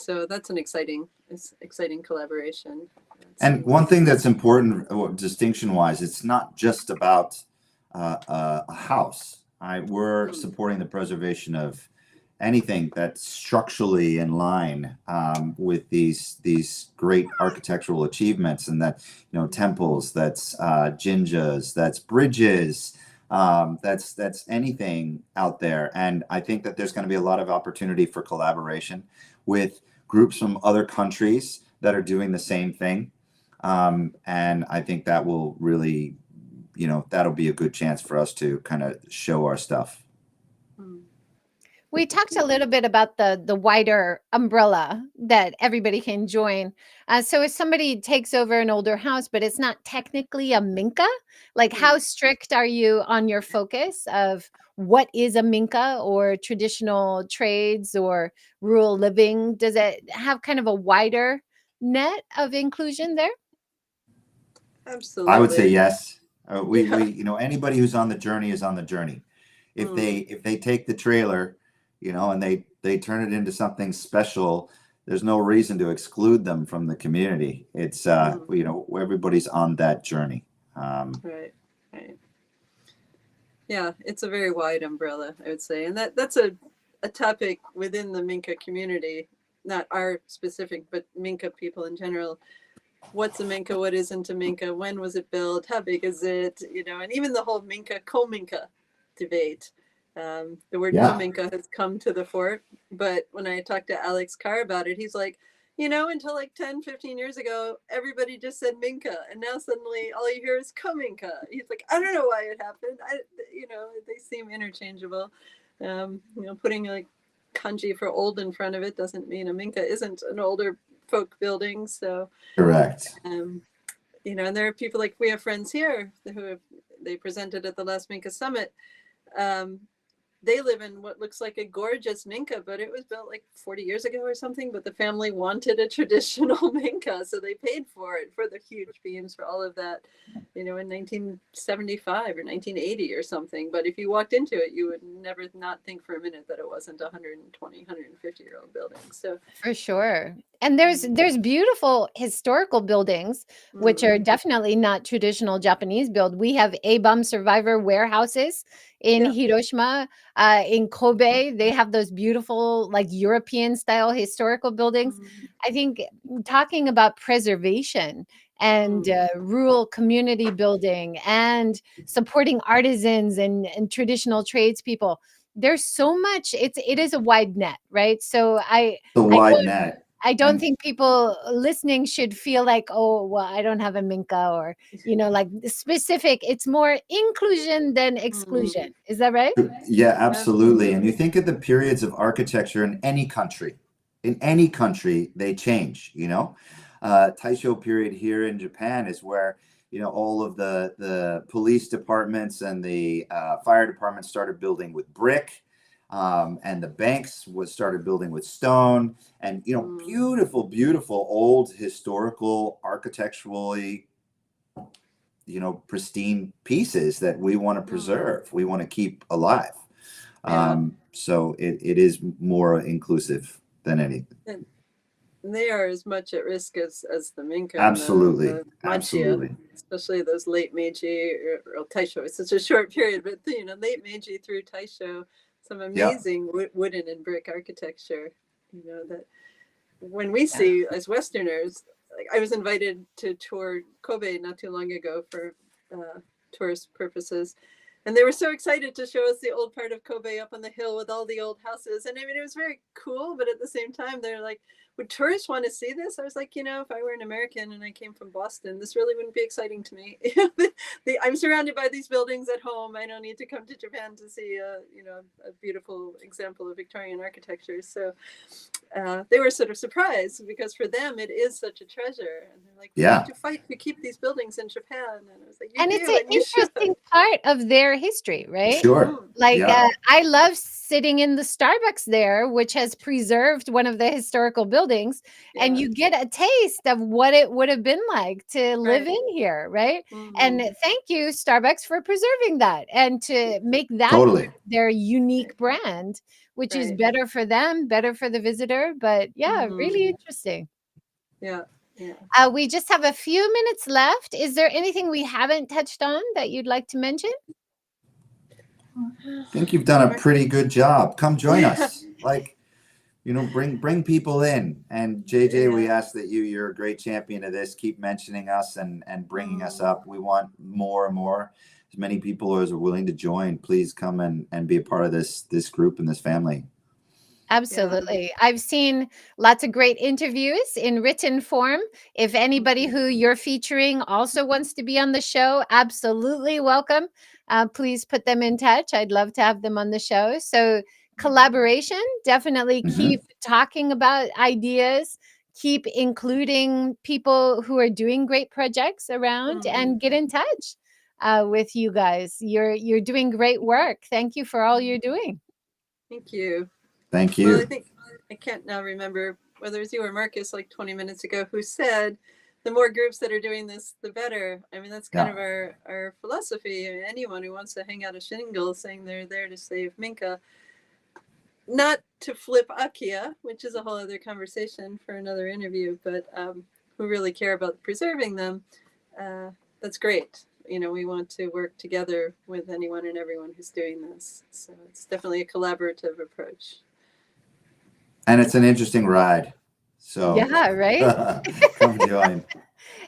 So that's an exciting collaboration. And one thing that's important, distinction-wise, it's not just about a house. We're supporting the preservation of anything that's structurally in line with these great architectural achievements, and that temples, that's jinjas, that's bridges, that's anything out there. And I think that there's going to be a lot of opportunity for collaboration with groups from other countries that are doing the same thing. And I think that will really, that'll be a good chance for us to kind of show our stuff. We talked a little bit about the wider umbrella that everybody can join. So if somebody takes over an older house, but it's not technically a Minka, like how strict are you on your focus of what is a Minka or traditional trades or rural living? Does it have kind of a wider net of inclusion there? Absolutely. I would say yes. Anybody who's on the journey is on the journey. If they take the trailer, and they turn it into something special, there's no reason to exclude them from the community. It's everybody's on that journey. Right. Yeah, it's a very wide umbrella, I would say, and that's a topic within the Minka community, not our specific, but Minka people in general. What's a Minka? What isn't a Minka? When was it built? How big is it? And even the whole Minka co-Minka debate. The word co-Minka has come to the fore, but when I talked to Alex Carr about it, he's like, until like 10, 15 years ago, everybody just said Minka, and now suddenly all you hear is co-Minka. He's like, I don't know why it happened. They seem interchangeable. Putting like kanji for old in front of it doesn't mean a Minka isn't an older folk building. So correct. And there are people like, we have friends here they presented at the last Minka Summit. They live in what looks like a gorgeous Minka, but it was built like 40 years ago or something. But the family wanted a traditional Minka, so they paid for it, for the huge beams, for all of that, in 1975 or 1980 or something. But if you walked into it, you would never not think for a minute that it wasn't a 120, 150-year-old building. So for sure. And there's beautiful historical buildings, which are definitely not traditional Japanese build. We have A-bomb survivor warehouses in Hiroshima, in Kobe. They have those beautiful, like European style historical buildings. I think talking about preservation and rural community building and supporting artisans and traditional tradespeople, there's so much. It is a wide net, right? So The wide net. I don't think people listening should feel like, oh, well, I don't have a Minka or, like specific. It's more inclusion than exclusion. Is that right? Yeah, absolutely. And you think of the periods of architecture in any country, they change, Taisho period here in Japan is where, all of the police departments and the fire departments started building with brick. And the banks started building with stone, and beautiful old historical architecturally pristine pieces that we want to preserve, we want to keep alive. Yeah. So it is more inclusive than anything. And they are as much at risk as the Minka and Absolutely. the Manchia, Absolutely. especially those late Meiji or Taisho. It's such a short period, but late Meiji through Taisho, some Yeah. amazing wooden and brick architecture. That when we see as Westerners, like I was invited to tour Kobe not too long ago for tourist purposes. And they were so excited to show us the old part of Kobe up on the hill with all the old houses. And I mean, it was very cool, but at the same time, they're like, would tourists want to see this? I was like, if I were an American and I came from Boston, this really wouldn't be exciting to me. I'm surrounded by these buildings at home. I don't need to come to Japan to see a beautiful example of Victorian architecture. So they were sort of surprised because for them, it is such a treasure. And they're like, we Yeah. need to fight to keep these buildings in Japan. And I was like, And it's an interesting part of their history, right? Sure. Like, Yeah. I love sitting in the Starbucks there, which has preserved one of the historical buildings, and you get a taste of what it would have been like to live in here, right? And thank you, Starbucks, for preserving that and to make that Totally their unique brand, which is better for them, better for the visitor. But yeah, really interesting. Yeah. We just have a few minutes left. Is there anything we haven't touched on that you'd like to mention? I think you've done a pretty good job. Come join us. Like, bring people in. And JJ, we ask that you're a great champion of this. Keep mentioning us and bringing us up. We want more and more. As many people as are willing to join, please come and be a part of this group and this family. Absolutely. I've seen lots of great interviews in written form. If anybody who you're featuring also wants to be on the show, absolutely welcome. Please put them in touch. I'd love to have them on the show. So collaboration, definitely keep talking about ideas, keep including people who are doing great projects around, and get in touch with you guys. You're doing great work. Thank you for all you're doing. Thank you. Thank you. Well, I think I can't now remember whether it was you or Marcus like 20 minutes ago who said the more groups that are doing this, the better. I mean, that's kind of our philosophy. Anyone who wants to hang out a shingle saying they're there to save Minka, not to flip Akia, which is a whole other conversation for another interview, but who really care about preserving them, that's great. We want to work together with anyone and everyone who's doing this. So it's definitely a collaborative approach. And it's an interesting ride. So yeah, right. Come join.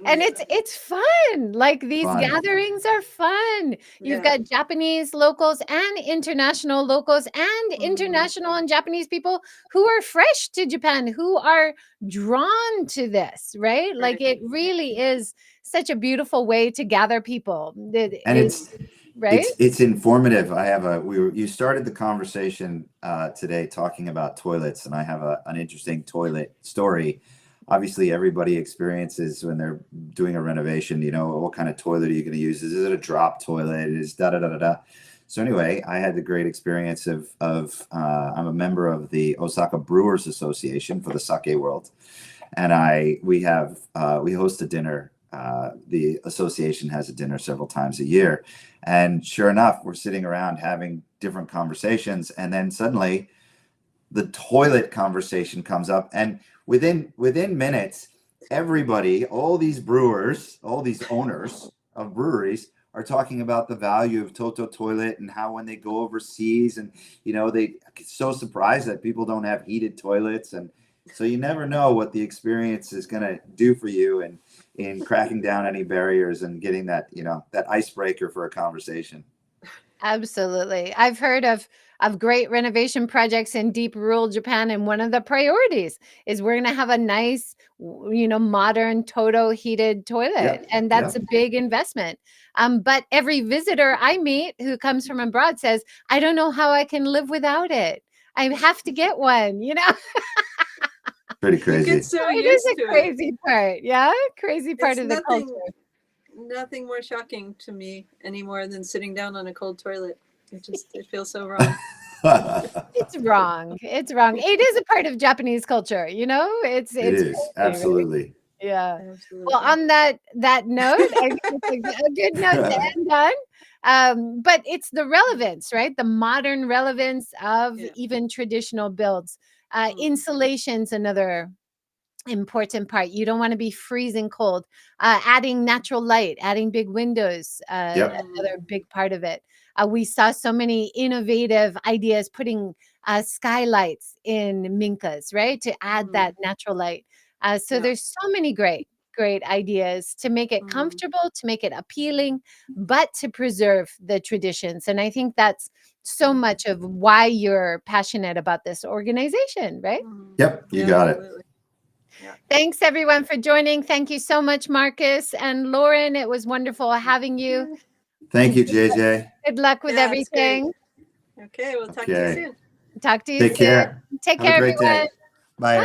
And it's fun. Like these gatherings are fun. You've got Japanese locals and international locals and international and Japanese people who are fresh to Japan, who are drawn to this, right? Like it really is such a beautiful way to gather people. And it's informative. You started the conversation today talking about toilets, and I have an interesting toilet story. Obviously, everybody experiences when they're doing a renovation, what kind of toilet are you going to use? Is it a drop toilet? Is da-da-da-da-da? So anyway, I had the great experience of I'm a member of the Osaka Brewers Association for the sake world. And we host a dinner. The association has a dinner several times a year. And sure enough, we're sitting around having different conversations. And then suddenly the toilet conversation comes up, and within minutes, everybody, all these brewers, all these owners of breweries are talking about the value of Toto toilet and how when they go overseas and they get so surprised that people don't have heated toilets. And so you never know what the experience is going to do for you and in cracking down any barriers and getting that that icebreaker for a conversation. Absolutely. I've heard of great renovation projects in deep rural Japan, and one of the priorities is we're going to have a nice, modern Toto heated toilet, and that's a big investment. But every visitor I meet who comes from abroad says, "I don't know how I can live without it. I have to get one." Pretty crazy. It is a crazy part. Yeah, crazy part of the culture. Nothing more shocking to me anymore than sitting down on a cold toilet. It feels so wrong. It's wrong. It's wrong. It is a part of Japanese culture, It is, absolutely. Yeah. Absolutely. Well, on that note, I think it's a good note to end on. But it's the relevance, right? The modern relevance of Yeah. even traditional builds. Insulation's another important part. You don't want to be freezing cold. Adding natural light, adding big windows, Yep. another big part of it. We saw so many innovative ideas putting skylights in Minkas, right? To add that natural light. So Yeah. there's so many great ideas to make it comfortable, to make it appealing, but to preserve the traditions. And I think that's so much of why you're passionate about this organization, right? Yep, you Yeah, got absolutely. it. Yeah. Thanks everyone for joining. Thank you so much, Marcus and Lauren. It was wonderful having you. Thank you, JJ. Good luck with Yeah, it's great. everything. Okay, we'll talk to you Okay. soon. Talk to you Take soon. care. Take Have a care, great everyone. day. Bye.